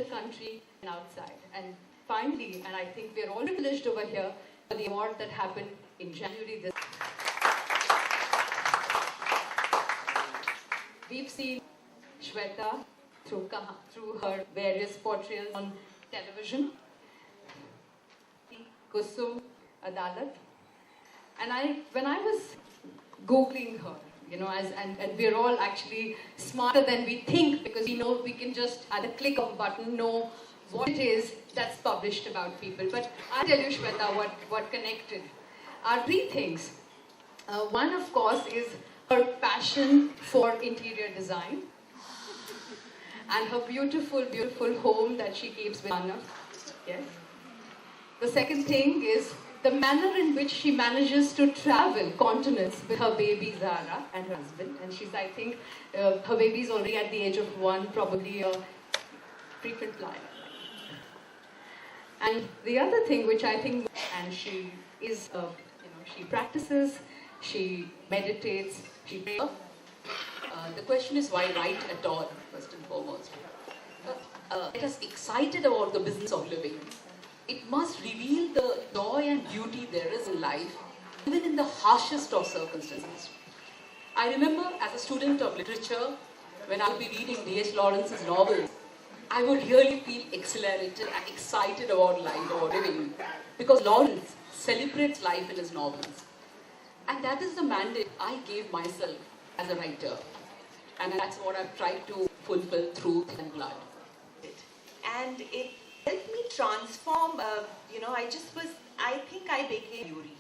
country and outside. And finally, and I think we're all privileged over here for the award that happened in January this. We've seen Shweta through her various portrayals on television, Kusum Adalat, and when I was Googling her, and we're all actually smarter than we think, because we know we can just, at a click of a button, know what it is that's published about people. But I'll tell you, Shweta, what connected are three things. One, of course, is her passion for interior design and her beautiful, beautiful home that she keeps with Anna. Yes. The second thing is the manner in which she manages to travel continents with her baby Zara and her husband. And she's, I think, her baby's already at the age of 1, probably a frequent flyer. And the other thing which I think, and she is, she practices, she meditates, she prays. The question is, why write at all, first and foremost? Let us excited about the business of living. It must reveal the joy and beauty there is in life, even in the harshest of circumstances. I remember as a student of literature, when I would be reading D.H. Lawrence's novels, I would really feel exhilarated and excited about life, about living, because Lawrence celebrates life in his novels. And that is the mandate I gave myself as a writer. And that's what I've tried to fulfill through Thick and Blood. And it helped me transform, I think I became Yuri.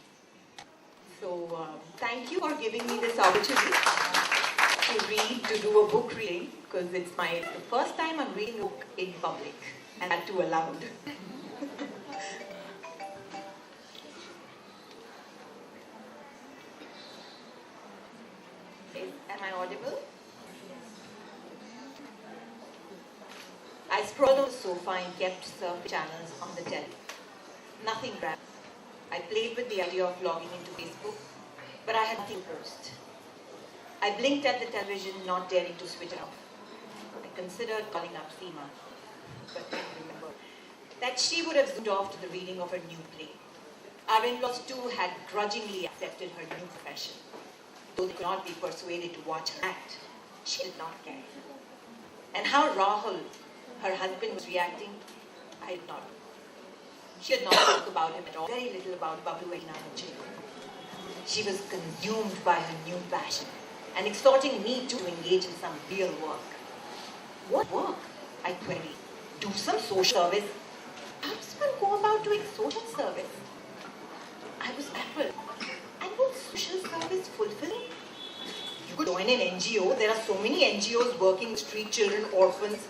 So thank you for giving me this opportunity to read, to do a book reading, because it's the first time I'm reading a book in public, and that too aloud. Am I audible? I sprawled on the sofa and kept surf channels on the telly. Nothing grabbed. I played with the idea of logging into Facebook, but I had nothing to post. I blinked at the television, not daring to switch it off. I considered calling up Seema, but then remembered that she would have zoomed off to the reading of her new play. Our in-laws too had grudgingly accepted her new profession. Though they could not be persuaded to watch her act, she did not care. And how Rahul, her husband, was reacting, I did not know. She had not talked about him at all, very little about Babu and Nanaji. She was consumed by her new passion and exhorting me to engage in some real work. What work? I queried. Do some social service? How does one go about doing social service? I was baffled. And what social service fulfilling? You could join an NGO. There are so many NGOs working with street children, orphans.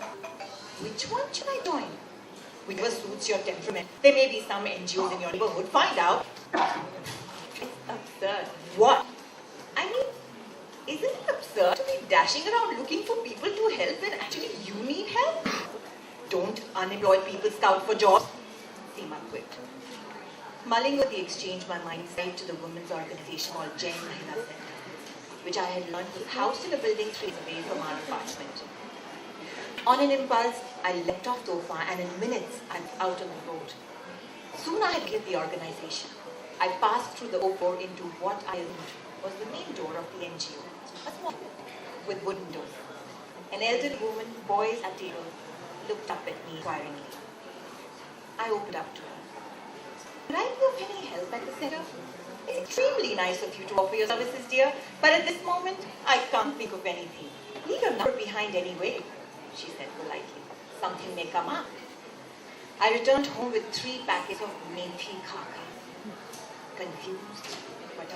Which one should I join? Whichever suits your temperament. There may be some NGOs in your neighborhood. Find out. It's absurd. What? I mean, isn't it absurd to be dashing around looking for people to help when actually you need help? Don't unemployed people scout for jobs. Seema quit. Mulling over the exchange, my mind strayed to the women's organization called Jain Mahila Center, which I had learned was housed in a building 3 away from our apartment. On an impulse, I leapt off the sofa, and in minutes I was out on the road. Soon I had hit the organization. I passed through the door into what I assumed was the main door of the NGO, a small with wooden doors. An elderly woman, boys at tables, looked up at me inquiringly. I opened up to her. Could I be of any help at the center? It's extremely nice of you to offer your services, dear, but at this moment, I can't think of anything. Leave your number behind anyway, she said politely. Something may come up. I returned home with 3 packets of methi khaka. Confused, but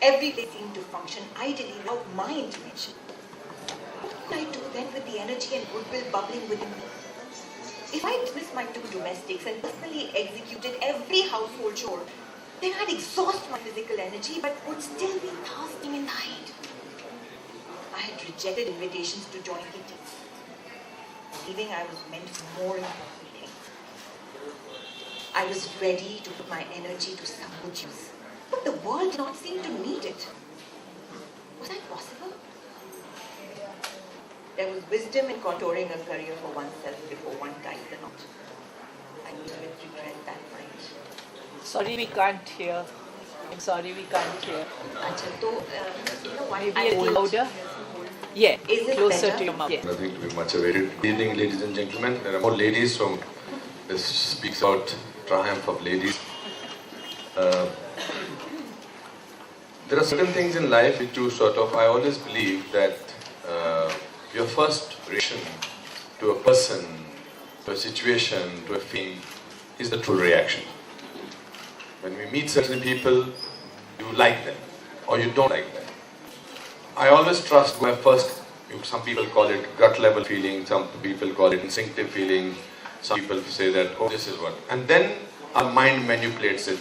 every day seemed to function ideally without my intervention. What could I do then with the energy and goodwill bubbling within me? If I dismissed my 2 domestics and personally executed every household chore, then I'd exhaust my physical energy but would still be casting in the heat. I had rejected invitations to join kitties, believing I was meant for more important things. I was ready to put my energy to some good use, but the world did not seem to need it. Was that possible? there was wisdom in contouring a career for oneself before one ties the knot. I need with regret that night. Sorry, we can't hear. I'm sorry, we can't hear. Achha, so, you know what? Maybe a little louder. Yeah, Is it closer better? to your mouth. Yeah. Nothing to be much awaited. Good evening, ladies and gentlemen. There are more ladies, so this speaks about triumph of ladies. There are certain things in life which you sort of, I always believe that your first reaction to a person, to a situation, to a thing is the true reaction. When we meet certain people, you like them or you don't like them. I always trust my first, some people call it gut level feeling, some people call it instinctive feeling, some people say that, oh, this is what. And then our mind manipulates it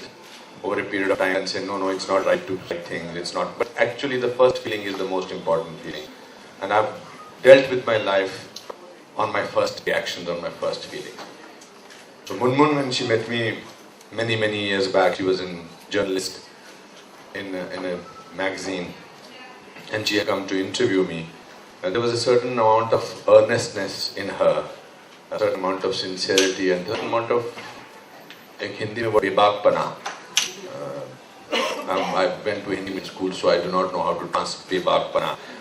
over a period of time and say, no, it's not right to like things, it's not. But actually the first feeling is the most important feeling. And I've dealt with my life on my first reactions, on my first feeling. So Munmun, when she met me many years back, she was a journalist in a magazine. And she had come to interview me. And there was a certain amount of earnestness in her, a certain amount of sincerity, and a certain amount of, in Hindi, bebakpana. I went to Hindi school, so I do not know how to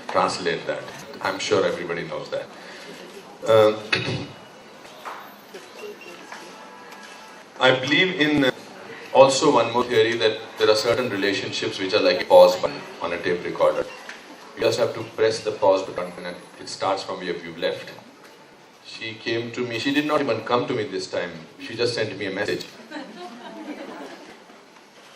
translate that. I'm sure everybody knows that. I believe in also one more theory that there are certain relationships which are like a pause button on a tape recorder. You just have to press the pause button and it starts from where you left. She came to me, she did not even come to me this time, she just sent me a message.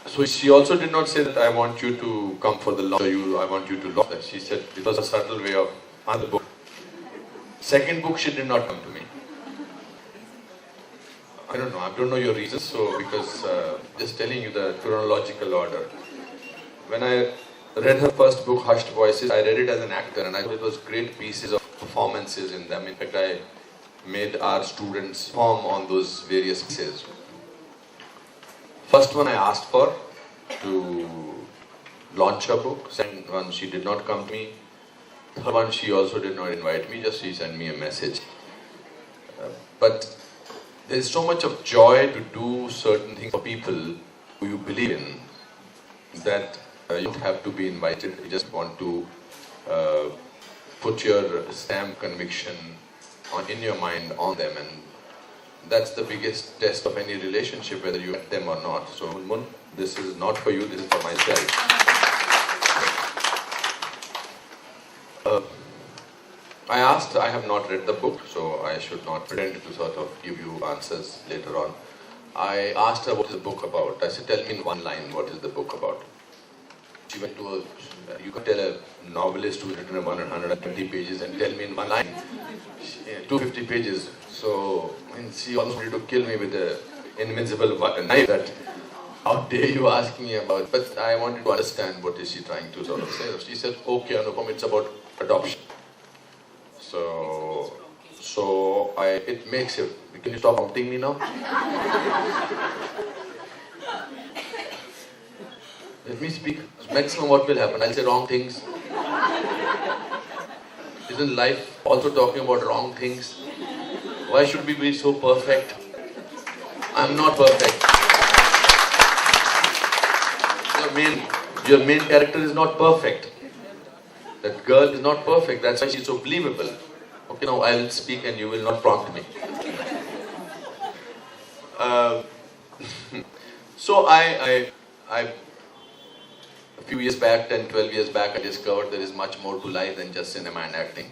So she also did not say that I want you to come for the launch or I want you to launch that. She said it was a subtle way of another book. Second book she did not come to me. I don't know your reasons, so because just telling you the chronological order. When I read her first book, Hushed Voices, I read it as an actor and I thought it was great pieces of performances in them. In fact, I made our students perform on those various pieces. First one I asked for to launch her book. Second one, she did not come to me. Third one, she also did not invite me, just she sent me a message. But there is so much of joy to do certain things for people who you believe in that you don't have to be invited. You just want to put your stamp conviction in your mind on them, and that's the biggest test of any relationship, whether you met them or not. So Munmun, this is not for you, this is for myself. I have not read the book, so I should not pretend to sort of give you answers later on. I asked her what is the book about. I said, tell me in one line what is the book about. She went to you can tell a novelist who's written 120 pages and tell me in one line, 250 pages. So, she almost wanted to kill me with an invincible knife that, how dare you ask me about, but I wanted to understand what is she trying to sort of say. She said, okay Anupam, it's about adoption. So it makes it, can you stop prompting me now? Let me speak. Maximum what will happen? I'll say wrong things. Isn't life also talking about wrong things? Why should we be so perfect? I'm not perfect. Your main character is not perfect. That girl is not perfect. That's why she's so believable. Okay, now I will speak and you will not prompt me. So a few years back, 10, 12 years back, I discovered there is much more to life than just cinema and acting.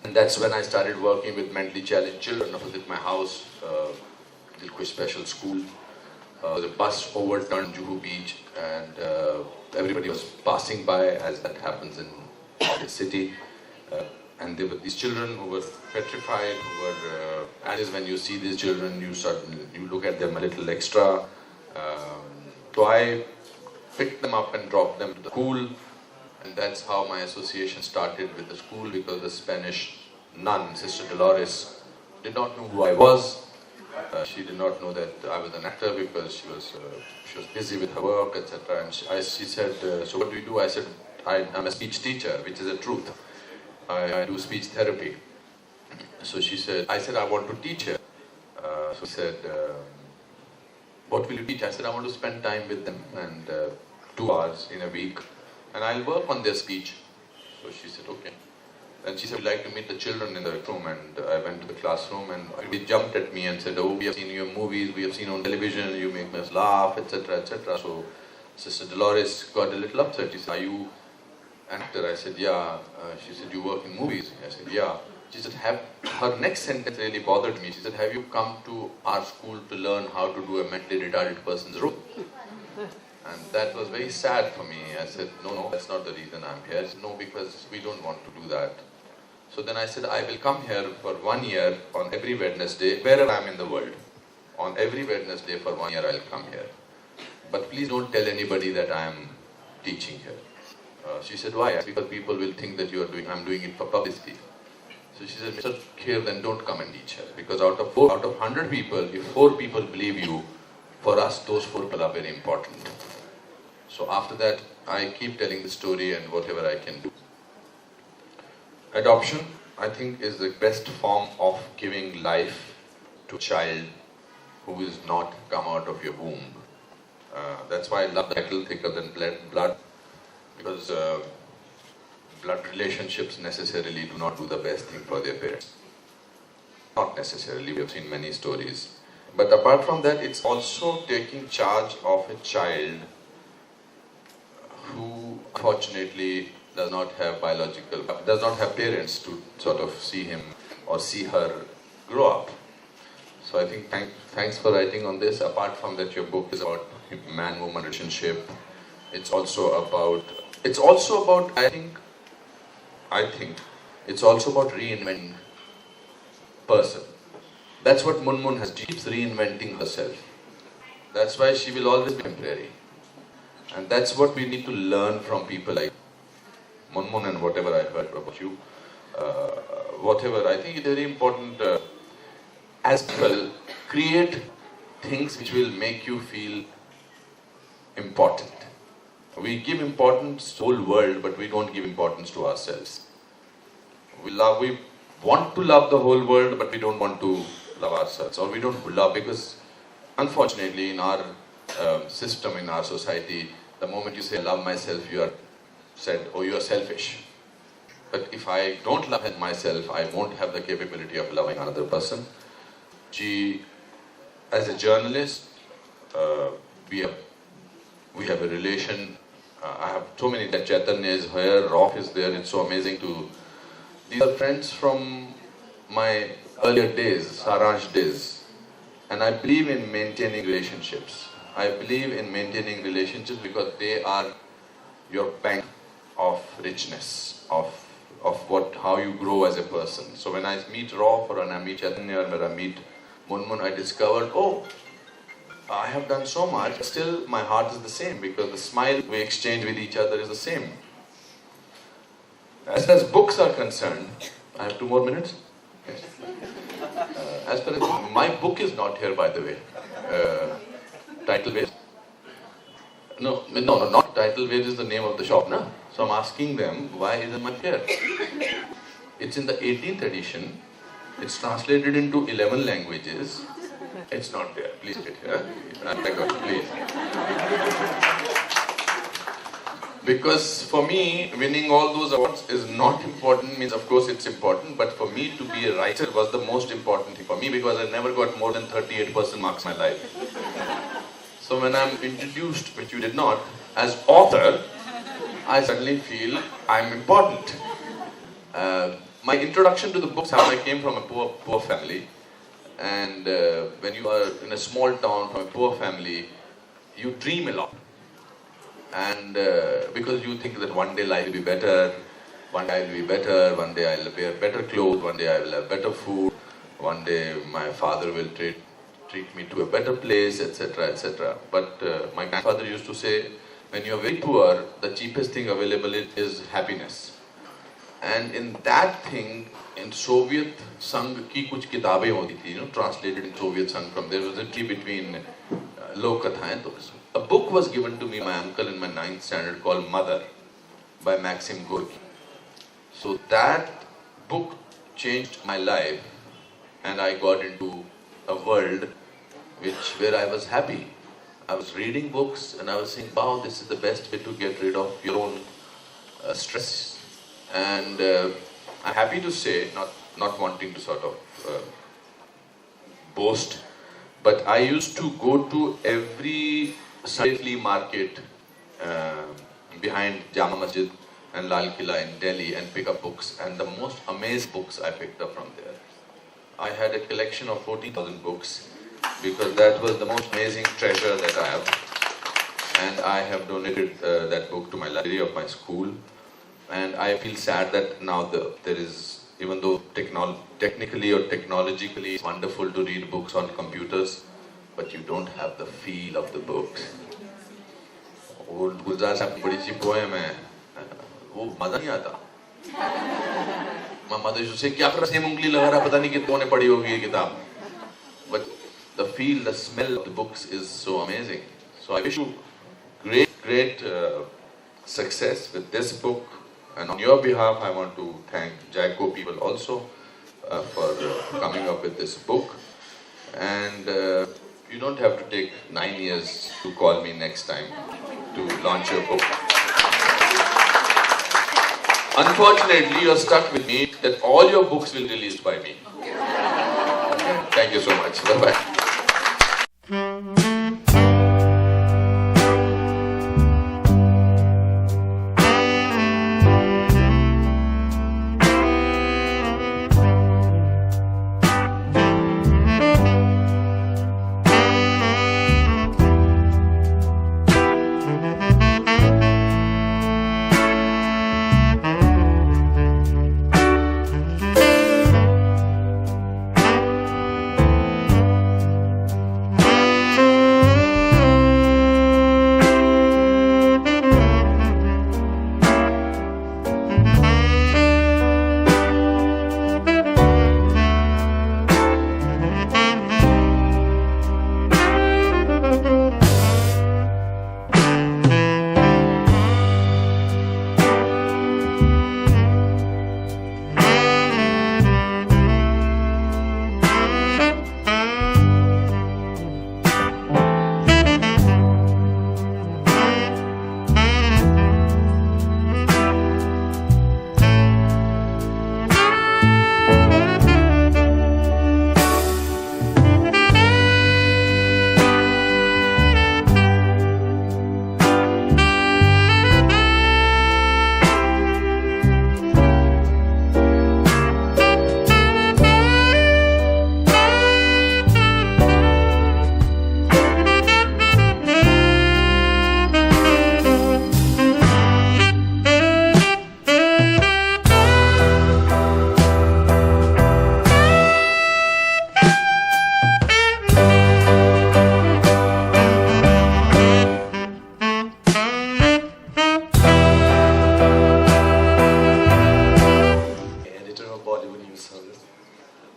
And that's when I started working with mentally challenged children. I was at my house, Dilkush Special School. The bus overturned Juhu Beach and everybody was passing by, as that happens in the city. And there were these children who were petrified, who were, as when you see these children, you look at them a little extra. So I picked them up and dropped them to the school, and that's how my association started with the school, because the Spanish nun, Sister Dolores, did not know who I was. She did not know that I was an actor because she was busy with her work, etc. And she said, so what do you do? I said, I'm a speech teacher, which is the truth. I do speech therapy. So she said, I said, I want to teach her. So she said, what will you teach? I said, I want to spend time with them and 2 hours in a week and I'll work on their speech. So she said, okay. And she said, we'd like to meet the children in the room, and I went to the classroom and they jumped at me and said, oh, we have seen your movies, we have seen on television, you make us laugh, etc., etc. So Sister Dolores got a little upset. She said, are you an actor? I said, yeah. She said, you work in movies? I said, yeah. She said, her next sentence really bothered me. She said, have you come to our school to learn how to do a mentally retarded person's role? And that was very sad for me. I said, no, that's not the reason I'm here. She said, no, because we don't want to do that. So then I said, I will come here for 1 year on every Wednesday, wherever I am in the world. On every Wednesday for 1 year I'll come here. But please don't tell anybody that I am teaching here. She said, why? Because people will think that I'm doing it for publicity. So she said, Mr. Kher, then don't come and teach here. Because out of 100 people, if 4 people believe you, for us those 4 people are very important. So after that, I keep telling the story and whatever I can do. Adoption, I think, is the best form of giving life to a child who is not come out of your womb. That's why I love the title Thicker Than Blood, because blood relationships necessarily do not do the best thing for their parents. Not necessarily, we have seen many stories. But apart from that, it's also taking charge of a child who unfortunately does not have parents to sort of see him or see her grow up. So I think thanks for writing on this. Apart from that, your book is about man-woman relationship. It's also about I think it's also about reinventing person. That's what Munmun has. She keeps reinventing herself. That's why she will always be temporary. And that's what we need to learn from people like Munmun and whatever I heard about you. I think it's very important as people create things which will make you feel important. We give importance to the whole world, but we don't give importance to ourselves. We want to love the whole world, but we don't want to love ourselves. Or we don't love, because unfortunately in our system, in our society, the moment you say love myself, you are said, oh, you are selfish. But if I don't love myself, I won't have the capability of loving another person. As a journalist, we have a relation. I have so many, that Chaitanya is here, Rock is there, it's so amazing to... These are friends from my earlier days, Saransh days. And I believe in maintaining relationships. I believe in maintaining relationships because they are your bank of richness, of how you grow as a person. So when I meet Rock or when I meet Chaitanya or when I meet Munmun, I discovered, oh, I have done so much, still my heart is the same, because the smile we exchange with each other is the same. As far as books are concerned, I have 2 more minutes? Yes. As far as my book is not here, by the way. Title Waves. No, not Title Waves is the name of the shop, no? So I'm asking them, why isn't it here? It's in the 18th edition. It's translated into 11 languages. It's not there. Please get here. Please. Because for me, winning all those awards is not important. Means, of course, it's important. But for me to be a writer was the most important thing for me, because I never got more than 38% marks in my life. So when I'm introduced, which you did not, as author, I suddenly feel I'm important. My introduction to the books, how I came from a poor family. And when you are in a small town from a poor family, you dream a lot. And because you think that one day life will be better, one day I will be better, one day I will wear better clothes, one day I will have better food, one day my father will treat me to a better place, etc., etc. But my grandfather used to say, when you are very poor, the cheapest thing available is happiness. And in that thing, in Soviet Sangh ki kuch kitabein hoti thi, translated in Soviet Sangh from there was a tree between Lok Kathaएं. A book was given to me, my uncle, in my 9th standard called Mother by Maxim Gorky. So that book changed my life, and I got into a world where I was happy. I was reading books and I was saying, wow, this is the best way to get rid of your own stress. And I'm happy to say, not wanting to sort of boast, but I used to go to every Sunday market behind Jama Masjid and Lal Killa in Delhi and pick up books, and the most amazing books I picked up from there. I had a collection of 14,000 books because that was the most amazing treasure that I have. And I have donated that book to my library of my school. And I feel sad that now there is, even though technically or technologically it's wonderful to read books on computers, but you don't have the feel of the books. वो गुलजार साहब की बड़ी सी poem है, वो मजा नहीं आता। मामा तो उससे क्या कर रहा है, उंगली लगा रहा, पता नहीं कितनों ने पढ़ी होगी ये किताब। But the feel, the smell of the books is so amazing. So I wish you great success with this book. And on your behalf, I want to thank Jaico people also for coming up with this book. And you don't have to take 9 years to call me next time to launch your book. Unfortunately, you're stuck with me that all your books will be released by me. Thank you so much. Bye-bye.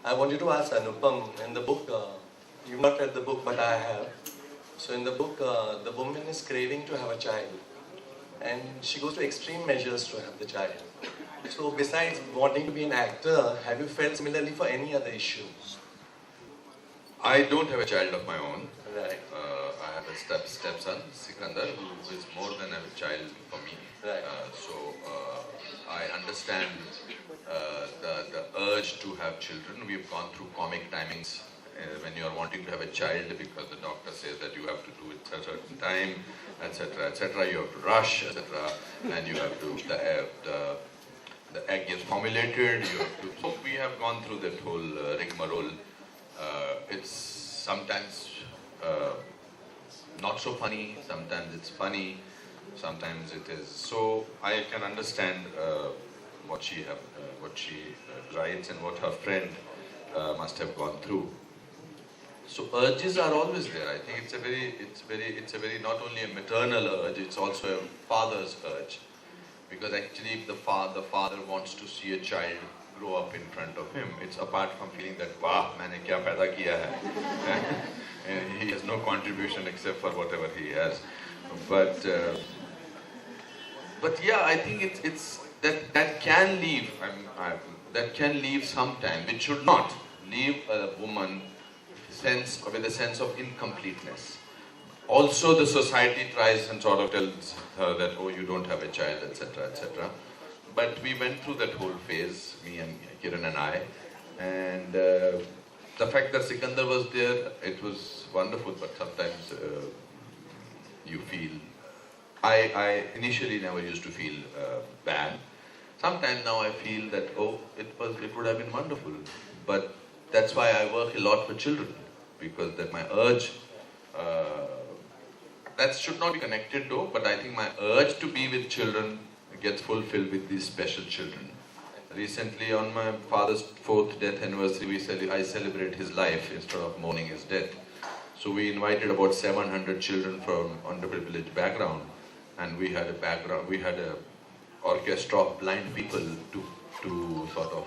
I want you to ask Anupam, in the book, you've not read the book, but I have. So in the book, the woman is craving to have a child. And she goes to extreme measures to have the child. So besides wanting to be an actor, have you felt similarly for any other issue? I don't have a child of my own. Right. I have a stepson, Sikandar, who is more than a child for me. Right. I understand the urge to have children. We've gone through comic timings when you are wanting to have a child because the doctor says that you have to do it at a certain time, etc., etc. You have to rush, etc., and you have to the egg is formulated. You have to. So we have gone through that whole rigmarole. It's sometimes not so funny. Sometimes it's funny. Sometimes it is. So I can understand what she writes and what her friend must have gone through. So urges are always there. I think it's a very not only a maternal urge, it's also a father's urge. Because actually if the father wants to see a child grow up in front of him, it's apart from feeling that, wow, maine kya paida kiya hai. And he has no contribution except for whatever he has. But yeah, I think that can leave, that can leave sometime. It should not leave a woman with a sense of incompleteness. Also, the society tries and sort of tells her that, oh, you don't have a child, etc., etc. But we went through that whole phase, me and Kiran and I, and the fact that Sikandar was there, it was wonderful, but sometimes you feel, I initially never used to feel bad. Sometimes now I feel that, oh, it would have been wonderful. But that's why I work a lot for children, because that my urge, that should not be connected though, but I think my urge to be with children gets fulfilled with these special children. Recently on my father's 4th death anniversary, I celebrate his life instead of mourning his death. So we invited about 700 children from underprivileged background, and we had a orchestra of blind people to sort of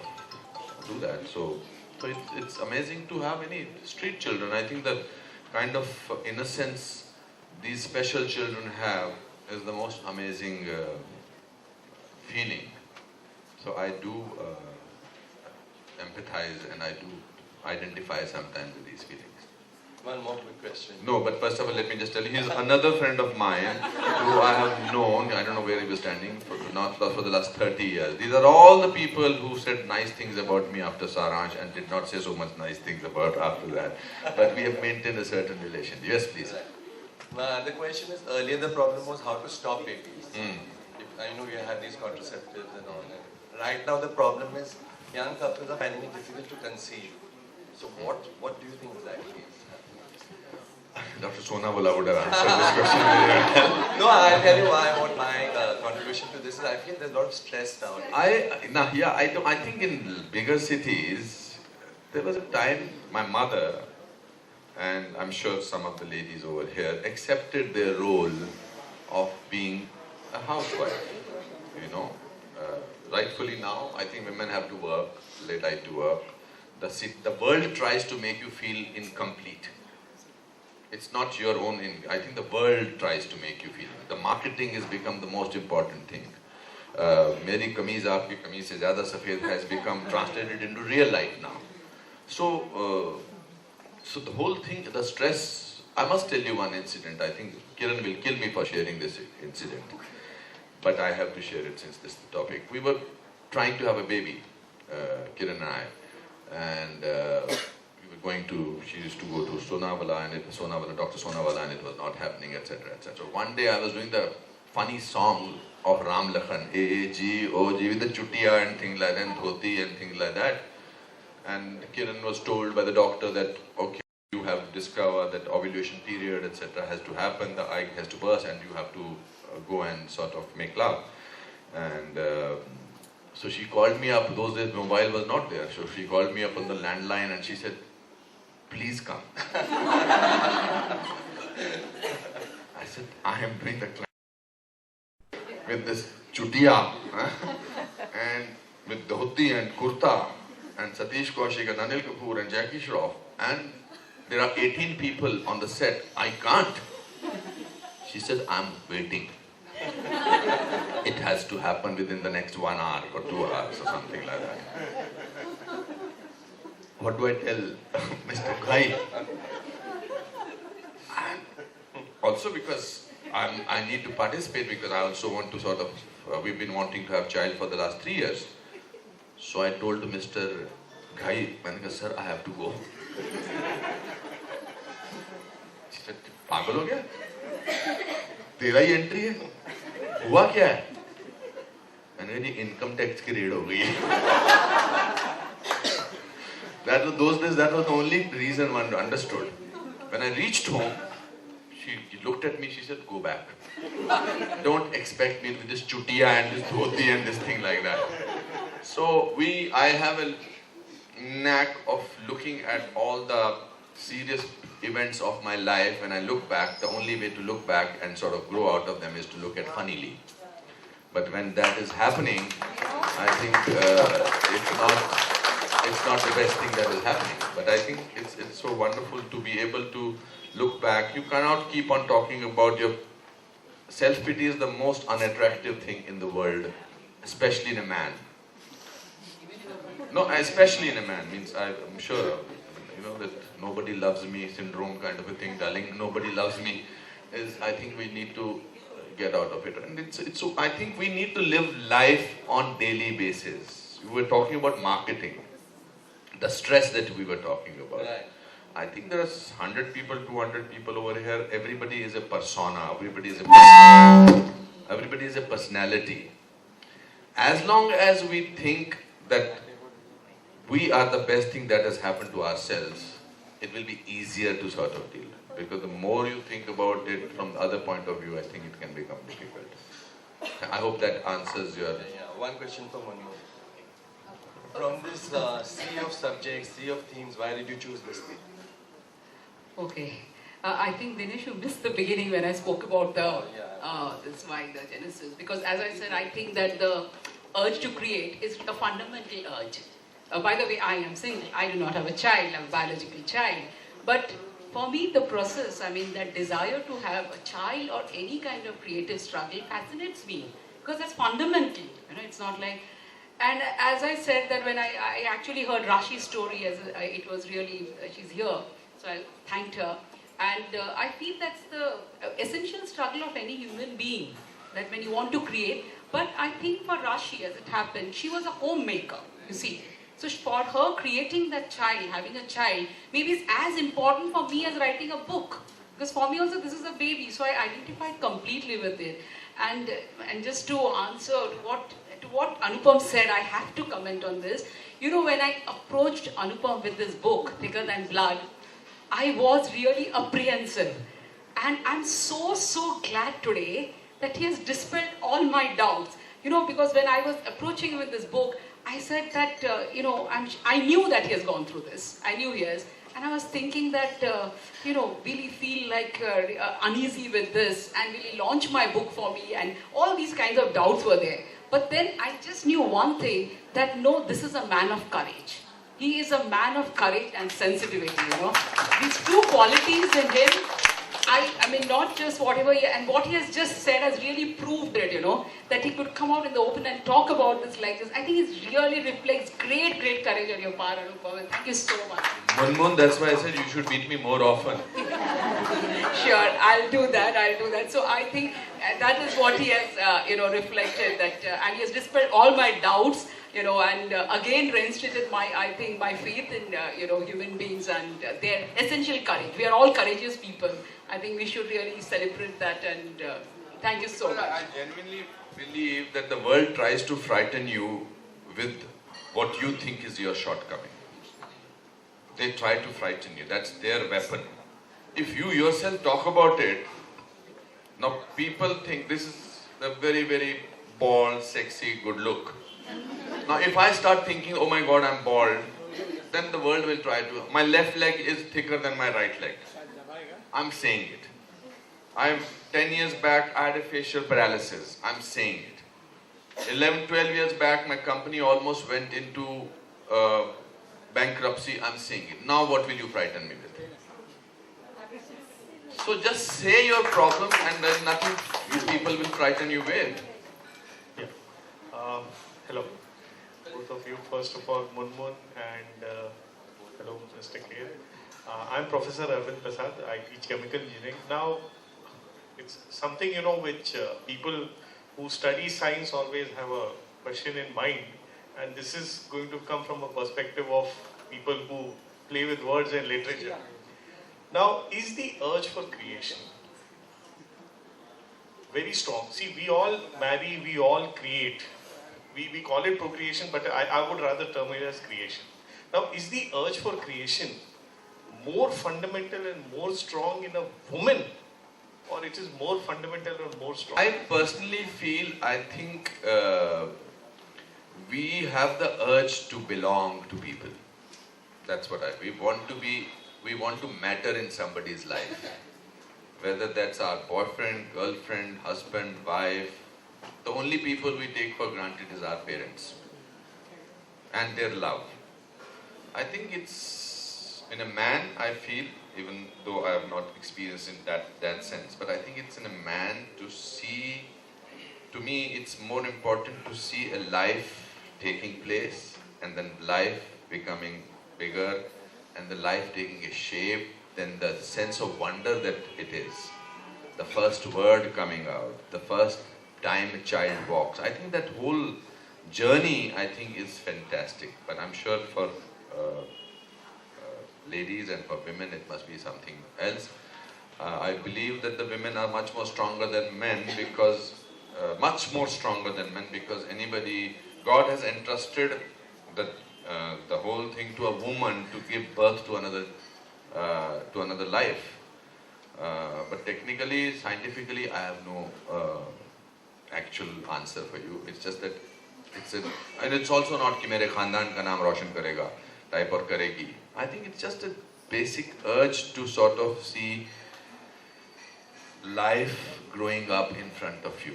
do that. So it's amazing to have any street children. I think the kind of innocence these special children have is the most amazing feeling. So I do empathize and I do identify sometimes with these feelings. One more quick question. No, but first of all, let me just tell you, he's another friend of mine who I have known, I don't know where he was standing, for the last 30 years. These are all the people who said nice things about me after Saransh and did not say so much nice things about after that. But we have maintained a certain relation. Yes, please. My other question is, earlier the problem was how to stop babies. I know you had these contraceptives and all that. Right now the problem is young couples are finding it difficult to conceive. So what do you think exactly is happening? Dr. Sonawala would have answered this question very well. No, I'll tell you why. What my contribution to this is, I feel there's a lot of stress now. I think in bigger cities, there was a time my mother, and I'm sure some of the ladies over here, accepted their role of being a housewife, you know. Rightfully now, I think women have to work, they like to work. The world tries to make you feel incomplete. It's not your own, I think the world tries to make you feel. The marketing has become the most important thing. Meri kameez aapki kameez se zyada safed has become translated into real life now. So the whole thing, the stress, I must tell you one incident. I think Kiran will kill me for sharing this incident. But I have to share it since this is the topic. We were trying to have a baby, Kiran and I. And we were going to, she used to go to Sonawala, and Dr. Sonawala, and it was not happening, etc., etc. One day I was doing the funny song of Ram Lakhan, A-G-O-G, with the chutiya and things like that, and dhoti and things like that. And Kiran was told by the doctor that, okay, you have discovered that ovulation period, etc., has to happen, the egg has to burst, and you have to go and sort of make love. And so she called me up. Those days mobile was not there, so she called me up on the landline and she said, please come. I said, I am doing the class with this chutiya and with dhoti and kurta and Satish Kaushik and Anil Kapoor and Jackie Shroff, and there are 18 people on the set. I can't. She said, I'm waiting. It has to happen within the next 1 hour or 2 hours or something like that. What do I tell Mr. Ghai? Also because I need to participate, because I also want to sort of, we've been wanting to have a child for the last 3 years. So I told Mr. Ghai, sir, I have to go. She said, पागल हो गया? तेरा ही entry है? हुआ क्या है? मैंने कहा जी इनकम टैक्स की रेड हो गई है. That was those days. That was the only reason one understood. When I reached home, she looked at me. She said, "Go back. Don't expect me with this chutiya and this dhoti and this thing like that." So I have a knack of looking at all the serious events of my life. When I look back, the only way to look back and sort of grow out of them is to look at funnily. But when that is happening, I think it's not the best thing that is happening. But I think it's so wonderful to be able to look back. You cannot keep on talking about your self-pity is the most unattractive thing in the world especially in a man. No, especially in a man means I'm sure, that nobody loves me syndrome kind of a thing, darling. Nobody loves me is. I think we need to get out of it, and it's. So I think we need to live life on daily basis. We were talking about marketing, the stress that we were talking about. Right. I think there are 100 people, 200 people over here. Everybody is a persona. Everybody is a personality. As long as we think that we are the best thing that has happened to ourselves, it will be easier to sort of deal. Because the more you think about it from the other point of view, I think it can become difficult. I hope that answers your... Yeah, one question for Manu. From this sea of subjects, sea of themes, why did you choose this theme? Okay. I think Dinesh, you missed the beginning when I spoke about this why the genesis. Because as I said, I think that the urge to create is a fundamental urge. By the way, I am single. I do not have a child. I'm a biological child. But for me, the process, that desire to have a child or any kind of creative struggle fascinates me. Because that's fundamental. It's not like... And as I said that when I actually heard Rashi's story, it was really, she's here. So I thanked her. And I feel that's the essential struggle of any human being. That when you want to create. But I think for Rashi, as it happened, she was a homemaker, you see. So for her, creating that child, having a child, maybe is as important for me as writing a book. Because for me also, this is a baby, so I identified completely with it. And just to answer to what Anupam said, I have to comment on this. When I approached Anupam with this book, Thicker Than Blood, I was really apprehensive. And I'm so glad today that he has dispelled all my doubts. Because when I was approaching him with this book, I said that, I knew that he has gone through this. I knew he has. And I was thinking that, will he feel like uneasy with this? And will he launch my book for me? And all these kinds of doubts were there. But then I just knew one thing, that no, this is a man of courage. He is a man of courage and sensitivity, These two qualities in him, not just whatever and what he has just said has really proved it, that he could come out in the open and talk about this like this. I think it really reflects great courage on your part, Anupam, and thank you so much. Munmun, that's why I said you should meet me more often. Sure, I'll do that. So I think that is what he has, reflected, that, and he has dispelled all my doubts, and again reinstated my faith in, human beings and their essential courage. We are all courageous people. I think we should really celebrate that, and thank you so much. I genuinely believe that the world tries to frighten you with what you think is your shortcoming. They try to frighten you. That's their weapon. If you yourself talk about it, now people think this is a very bald, sexy, good look. Now if I start thinking, oh my God, I'm bald, then the world will try to... My left leg is thicker than my right leg. I'm saying it. 10 years back, I had a facial paralysis. I'm saying it. 11, 12 years back, my company almost went into bankruptcy. I'm saying it. Now what will you frighten me with? So just say your problems and then nothing people will frighten you with. Yeah. Hello, both of you. First of all, Munmun and hello, Mr. Kher. I'm Professor Arvind Prasad. I teach chemical engineering. Now, it's something, which people who study science always have a question in mind. And this is going to come from a perspective of people who play with words and literature. Now, is the urge for creation very strong? See, we all marry, we all create. We call it procreation, but I would rather term it as creation. Now, is the urge for creation more fundamental and more strong in a woman, or it is more fundamental or more strong? I personally feel, I think we have the urge to belong to people. That's what we want to matter in somebody's life. Whether that's our boyfriend, girlfriend, husband, wife, the only people we take for granted is our parents and their love. I think it's, in a man, I feel, even though I have not experienced in that sense, but I think it's in a man to see to me, it's more important to see a life taking place and then life becoming bigger and the life taking a shape than the sense of wonder that it is. The first word coming out, the first time a child walks. I think that whole journey, I think, is fantastic. But I'm sure for ladies and for women, it must be something else. I believe that the women are much more stronger than men because, much more stronger than men because God has entrusted the whole thing to a woman to give birth to another life. But technically, scientifically, I have no actual answer for you. It's just that and it's also not कि मेरे खानदान का नाम रोशन करेगा type or करेगी. I think it's just a basic urge to sort of see life growing up in front of you.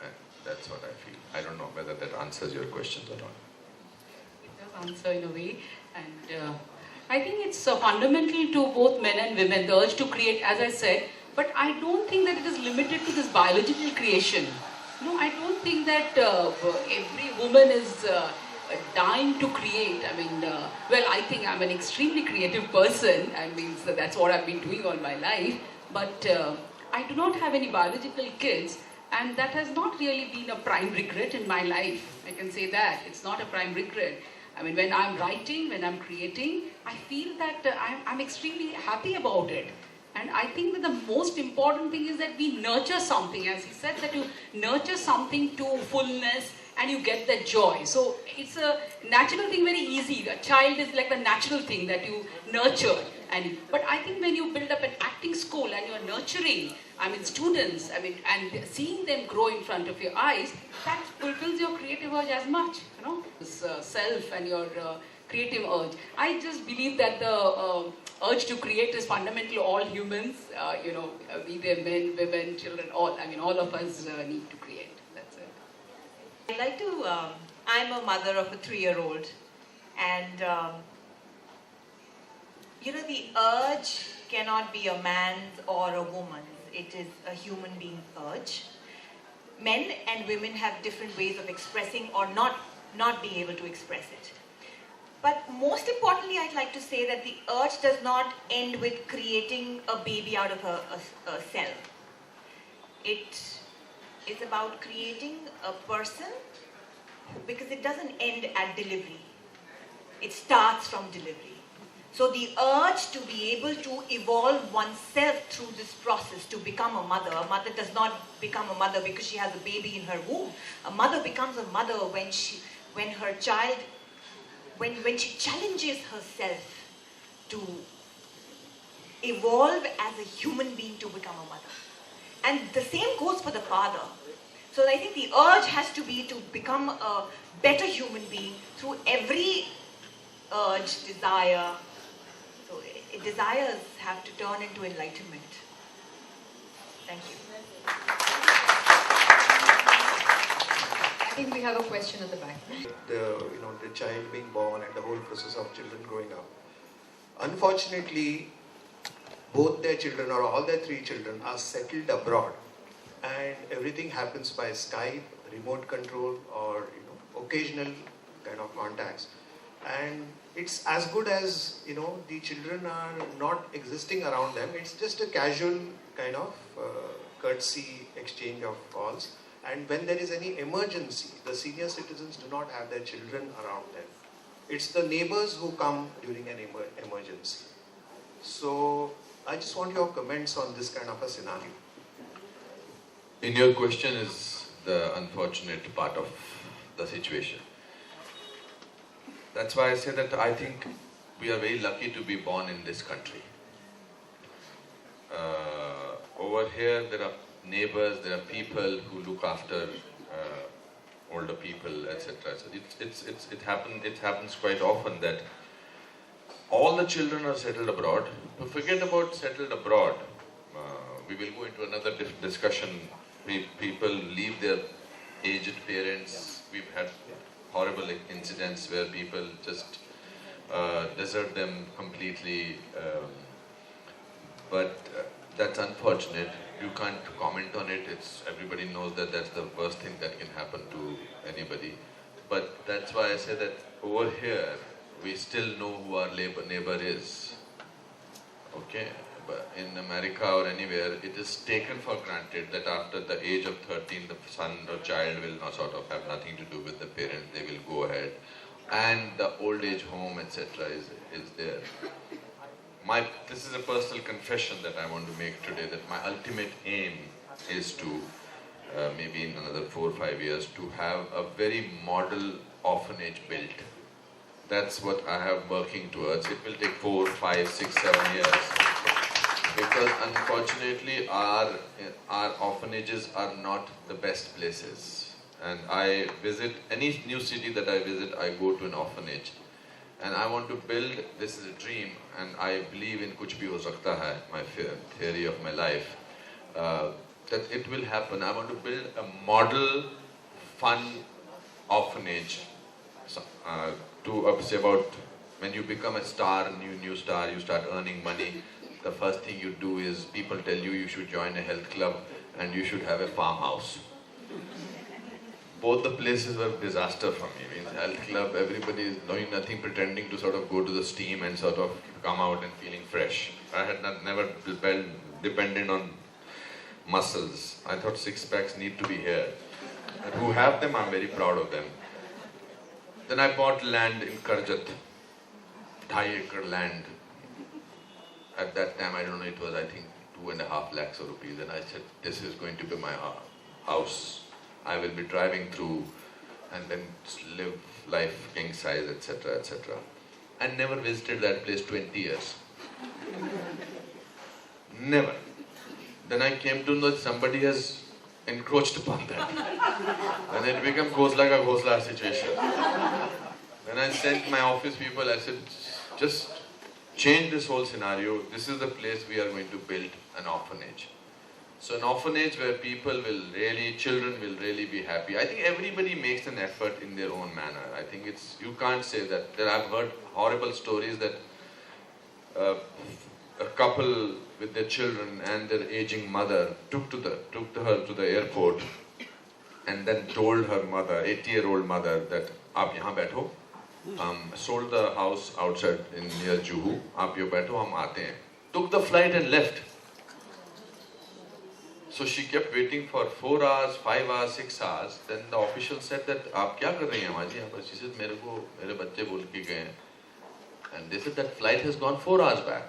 And that's what I feel. I don't know whether that answers your questions or not. It does answer in a way, and I think it's fundamental to both men and women, the urge to create, as I said, but I don't think that it is limited to this biological creation. No, I don't think that every woman is dying to create. I mean, well, I think I'm an extremely creative person. I mean, so that's what I've been doing all my life. But I do not have any biological kids, and that has not really been a prime regret in my life. I can say that. It's not a prime regret. I mean, when I'm writing, when I'm creating, I feel that I'm extremely happy about it. And I think that the most important thing is that we nurture something. As he said, that you nurture something to fullness and you get that joy. So it's a natural thing, very easy. A child is like the natural thing that you nurture. But I think when you build up an acting school and you're nurturing, students, and seeing them grow in front of your eyes, that fulfills your creative urge as much, this self and your creative urge. I just believe that the urge to create is fundamental to all humans, be they men, women, children, all of us need to create. That's it. I'd like to, I'm a mother of a 3-year-old, and the urge cannot be a man's or a woman's. It is a human being's urge. Men and women have different ways of expressing or not being able to express it. But most importantly, I'd like to say that the urge does not end with creating a baby out of a cell. It is about creating a person, because it doesn't end at delivery. It starts from delivery. So the urge to be able to evolve oneself through this process to become a mother does not become a mother because she has a baby in her womb. A mother becomes a mother when she challenges herself to evolve as a human being to become a mother. And the same goes for the father. So I think the urge has to be to become a better human being through every urge, desire. So desires have to turn into enlightenment. Thank you. I think we have a question at the back. The child being born and the whole process of children growing up. Unfortunately, both their children or all their 3 children are settled abroad, and everything happens by Skype, remote control, or occasional kind of contacts. And it's as good as the children are not existing around them. It's just a casual kind of courtesy exchange of calls. And when there is any emergency, the senior citizens do not have their children around them. It's the neighbors who come during an emergency. So I just want your comments on this kind of a scenario. In your question is the unfortunate part of the situation. That's why I say that I think we are very lucky to be born in this country. Over here, there are neighbors, there are people who look after older people, etc. So it happens quite often that all the children are settled abroad. To forget about settled abroad, we will go into another discussion. People leave their aged parents. We've had horrible incidents where people just desert them completely. But that's unfortunate. You can't comment on it. Everybody knows that that's the worst thing that can happen to anybody. But that's why I say that over here, we still know who our neighbor is. Okay? But in America or anywhere, it is taken for granted that after the age of 13, the son or child will not sort of have nothing to do with the parents. They will go ahead. And the old age home, etc. is there. This is a personal confession that I want to make today, that my ultimate aim is to, maybe in another 4 or 5 years, to have a very model orphanage built. That's what I have working towards. It will take 4, 5, 6, 7 years. Because unfortunately our orphanages are not the best places. And I visit, any new city that I visit, I go to an orphanage. And I want to build, this is a dream, and I believe in kuch bhi ho sakta hai, my theory of my life, that it will happen. I want to build a model, fun orphanage to say about when you become a star, new star, you start earning money. The first thing you do is people tell you you should join a health club and you should have a farmhouse. Both the places were disaster for me. I mean, health club, everybody is knowing nothing, pretending to sort of go to the steam and sort of come out and feeling fresh. I had never depended on muscles. I thought six packs need to be here. And who have them, I'm very proud of them. Then I bought land in Karjat, 2.5 acre land. At that time, I don't know, it was I think 2.5 lakhs of rupees. And I said, this is going to be my house. I will be driving through and then live life king size, etc., etc. I never visited that place 20 years. Never. Then I came to know that somebody has encroached upon that. And it became Ghosla situation. Then I sent my office people, I said, just change this whole scenario. This is the place we are going to build an orphanage. So an orphanage where children will really be happy. I think everybody makes an effort in their own manner. I think you can't say that. I've heard horrible stories that a couple with their children and their aging mother took her to the airport and then told her mother, 80-year-old mother, that "Aap yahan baitho." Sold the house outside near Juhu. "Aap yahan baitho, hum aate hain." Took the flight and left. So she kept waiting for 4 hours, 5 hours, 6 hours. Then the official said that, "Aap kya kar rahi hain maji yahan par?" She said, "Mere bacche bol ke gaye hain." And they said that flight has gone 4 hours back.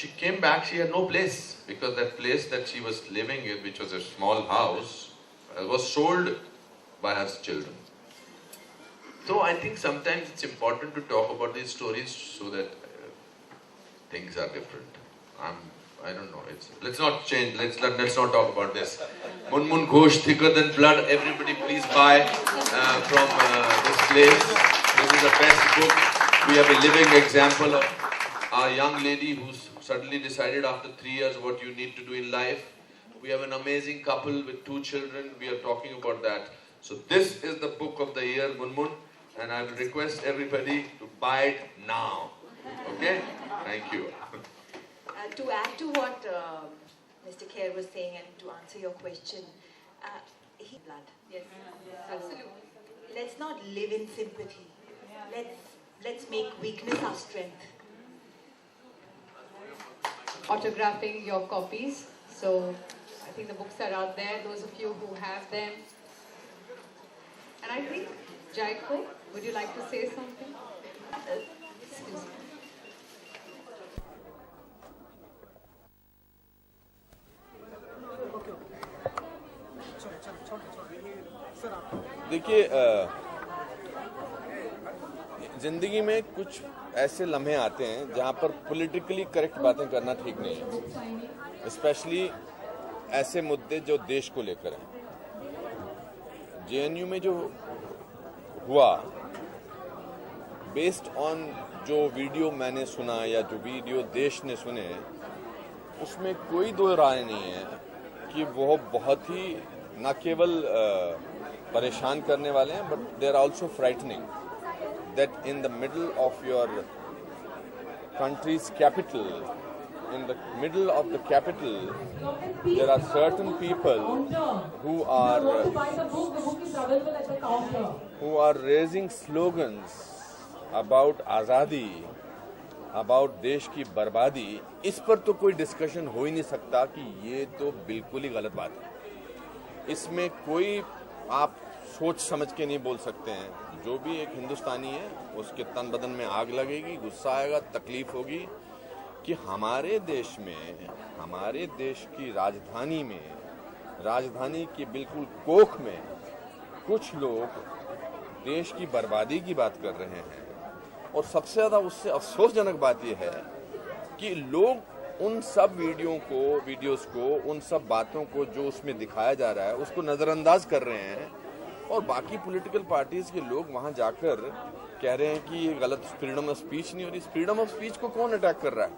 She came back, she had no place, because that place that she was living in, which was a small house, was sold by her children. So I think sometimes it's important to talk about these stories so that things are different. I don't know. Let's not change. Let's not talk about this. Munmun Ghosh, Thicker Than Blood. Everybody, please buy from this place. This is the best book. We have a living example of a young lady who's suddenly decided after 3 years what you need to do in life. We have an amazing couple with 2 children. We are talking about that. So this is the book of the year, Munmun, and I will request everybody to buy it now. Okay? Thank you. To add to what Mr. Kher was saying and to answer your question, blood. Yes, absolutely. Let's not live in sympathy. Let's make weakness our strength. Autographing your copies. So I think the books are out there, those of you who have them. And I think, Jaiko, would you like to say something? Excuse me. देखिए, ज़िंदगी में कुछ ऐसे लम्हे आते हैं जहाँ पर पॉलिटिकली करेक्ट बातें करना ठीक नहीं है, स्पेशली ऐसे मुद्दे जो देश को लेकर हैं। जेएनयू में जो हुआ, बेस्ड ऑन जो वीडियो मैंने सुना या जो वीडियो देश ने सुने, उसमें कोई दो राय नहीं है कि वो बहुत ही न केवल परेशान करने वाले हैं, but they are also frightening that in the middle of your country's capital in the middle of the capital, there are certain people who are raising slogans about आज़ादी, about देश की बर्बादी. इस पर तो कोई डिस्कशन हो ही नहीं सकता कि ये तो बिल्कुल ही गलत बात है. इसमें कोई आप सोच समझ के नहीं बोल सकते हैं. जो भी एक हिंदुस्तानी है उसके तन बदन में आग लगेगी, गुस्सा आएगा, तकलीफ होगी कि हमारे देश में, हमारे देश की राजधानी में, राजधानी की बिल्कुल कोख में कुछ लोग देश की बर्बादी की बात कर रहे हैं. और सबसे ज़्यादा उससे अफसोसजनक बात यह है कि लोग उन सब वीडियोस को, उन सब बातों को जो उसमें दिखाया जा रहा है उसको नज़रअंदाज कर रहे हैं. और बाकी पॉलिटिकल पार्टीज के लोग वहां जाकर कह रहे हैं कि ये गलत, फ्रीडम ऑफ स्पीच नहीं हो रही. फ्रीडम ऑफ स्पीच को कौन अटैक कर रहा है?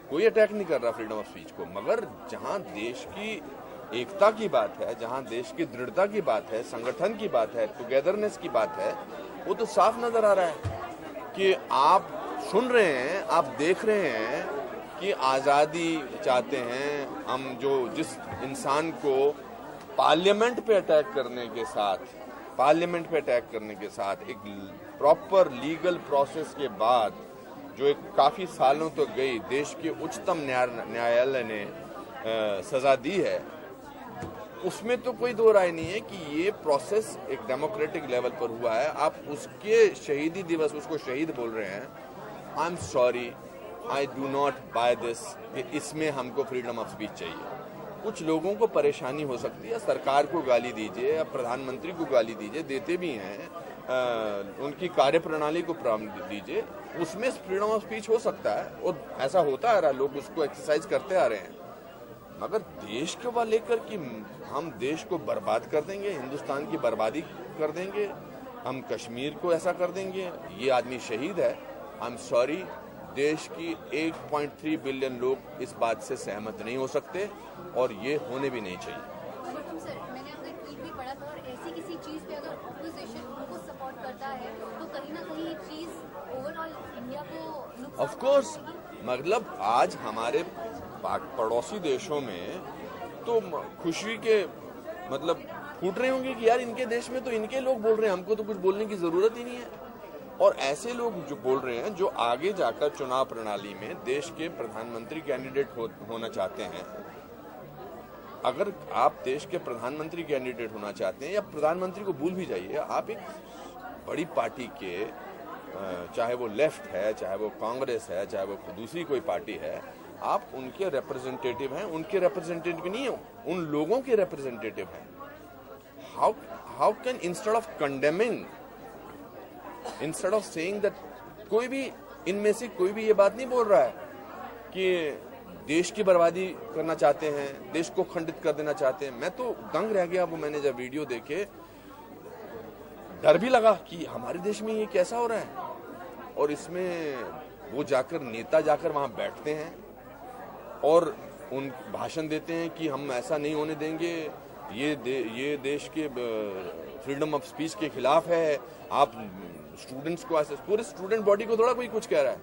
कोई अटैक नहीं कर रहा फ्रीडम ऑफ स्पीच को. मगर जहां देश की एकता की बात है, जहां देश की दृढ़ता की बात है, संगठन की बात है, टुगेदरनेस की बात है, वो तो साफ नजर आ रहा है कि आप सुन रहे हैं, आप देख रहे हैं कि आज़ादी चाहते हैं हम. जो जिस इंसान को पार्लियामेंट पे अटैक करने के साथ एक प्रॉपर लीगल प्रोसेस के बाद जो एक काफ़ी सालों तक गई, देश के उच्चतम न्यायालय ने सज़ा दी है, उसमें तो कोई दो राय नहीं है कि ये प्रोसेस एक डेमोक्रेटिक लेवल पर हुआ है. आप उसके शहीदी दिवस उसको शहीद बोल रहे हैं. I am sorry, I do not buy this कि इसमें हमको फ्रीडम ऑफ स्पीच चाहिए. कुछ लोगों को परेशानी हो सकती है, सरकार को गाली दीजिए या प्रधानमंत्री को गाली दीजिए, देते भी हैं, उनकी कार्यप्रणाली को प्रारंभ दीजिए, उसमें फ्रीडम ऑफ स्पीच हो सकता है और ऐसा होता आ रहा है, लोग उसको एक्सरसाइज करते आ रहे हैं. मगर देश को लेकर कि हम देश को बर्बाद कर देंगे, हिंदुस्तान की बर्बादी कर देंगे, हम कश्मीर को ऐसा कर देंगे, ये आदमी शहीद है. आई एम सॉरी, देश की 1.3 बिलियन लोग इस बात से सहमत नहीं हो सकते और ये होने भी नहीं चाहिए. सर, मैंने आपका ट्वीट भी पढ़ा था और ऐसी किसी चीज पे अगर ऑपोजिशन उनको सपोर्ट करता है तो कहीं ना कहीं ये चीज ओवरऑल इंडिया को नुकसान. ऑफ कोर्स, मतलब आज हमारे पड़ोसी देशों में तो खुशी के मतलब फूट रहे होंगे कि यार इनके देश में तो इनके लोग बोल रहे हैं, हमको तो कुछ बोलने की जरूरत ही नहीं है. और ऐसे लोग जो बोल रहे हैं, जो आगे जाकर चुनाव प्रणाली में देश के प्रधानमंत्री कैंडिडेट होना चाहते हैं. अगर आप देश के प्रधानमंत्री कैंडिडेट होना चाहते हैं, या प्रधानमंत्री को भूल भी जाइए, आप एक बड़ी पार्टी के, चाहे वो लेफ्ट है, चाहे वो कांग्रेस है, चाहे वो दूसरी कोई पार्टी है, आप उनके रिप्रेजेंटेटिव हैं. उनके रिप्रेजेंटेटिव नहीं हो, उन लोगों के रिप्रेजेंटेटिव हैं. How can, instead of condemning, instead of saying that, कोई भी इनमें से कोई भी ये बात नहीं बोल रहा है कि देश की बर्बादी करना चाहते हैं, देश को खंडित कर देना चाहते हैं. मैं तो दंग रह गया वो मैंने जब वीडियो देखे, डर भी लगा कि हमारे देश में ये कैसा हो रहा है. और इसमें वो जाकर नेता जाकर वहां बैठते हैं और उन भाषण देते हैं कि हम ऐसा नहीं होने देंगे, ये देश के फ्रीडम ऑफ स्पीच के खिलाफ है. आप स्टूडेंट्स को ऐसे, पूरे स्टूडेंट बॉडी को थोड़ा कोई कुछ कह रहा है,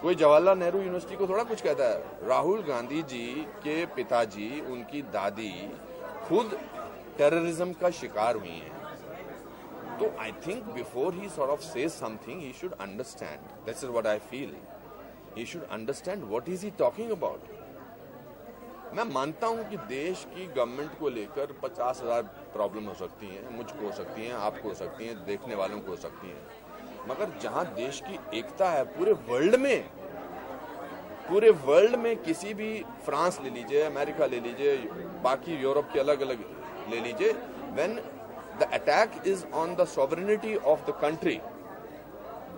कोई जवाहरलाल नेहरू यूनिवर्सिटी को थोड़ा कुछ कहता है. राहुल गांधी जी के पिताजी, उनकी दादी खुद टेररिज्म का शिकार हुई हैं. तो I think before he sort of says something, he should understand. That's what I feel. He should understand what is he talking about. मैं मानता हूं कि देश की गवर्नमेंट को लेकर 50,000 प्रॉब्लम हो सकती हैं, मुझको हो सकती हैं, आपको हो सकती हैं, देखने वालों को हो सकती हैं. मगर जहां देश की एकता है पूरे वर्ल्ड में किसी भी, फ्रांस ले लीजिए, अमेरिका ले लीजिए, बाकी यूरोप के अलग अलग ले लीजिए, when the attack is on the sovereignty of the country,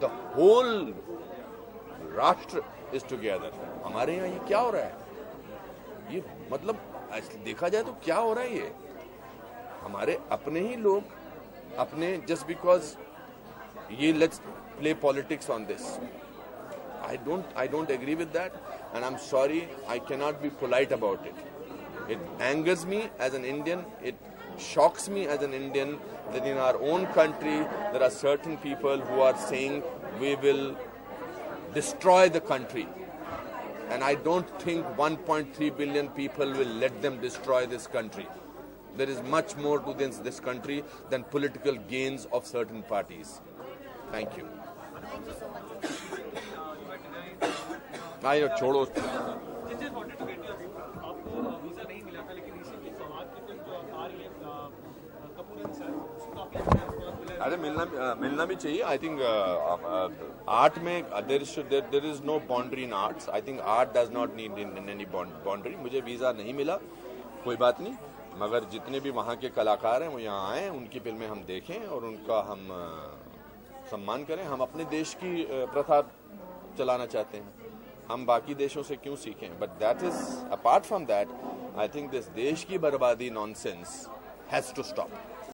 the whole राष्ट्र इज टुगेदर. हमारे यहाँ ये क्या हो रहा है? ये मतलब देखा जाए तो क्या हो रहा है? ये हमारे अपने ही लोग अपने, जस्ट बिकॉज ये let's play politics on this. I don't agree with that, and I'm sorry, I cannot be polite about it. It angers me as an Indian, it shocks me as an Indian that in our own country there are certain people who are saying we will destroy the country. And I don't think 1.3 billion people will let them destroy this country. There is much more to this country than political gains of certain parties. Thank you. Thank you so much. छोड़ो. Just wanted to get your view. आपको visa नहीं मिला था, लेकिन recently सौहार्द की film जो आ रही है कपूर एंड सन्स, उसको काफी अच्छा रिस्पॉन्स मिला है. अरे मिलना भी चाहिए. I think art में there is no boundary in arts. I think art does not need any boundary. मुझे वीजा नहीं मिला, कोई बात नहीं. मगर जितने भी वहाँ के कलाकार हैं वो यहाँ आए, उनकी फिल्में हम देखें और उनका हम सम्मान करें. हम अपने देश की प्रथा चलाना चाहते हैं. हम बाकी देशों से क्यों सीखें? But that is apart from that, I think this देश की बर्बादी नॉनसेंस हैज टू स्टॉप.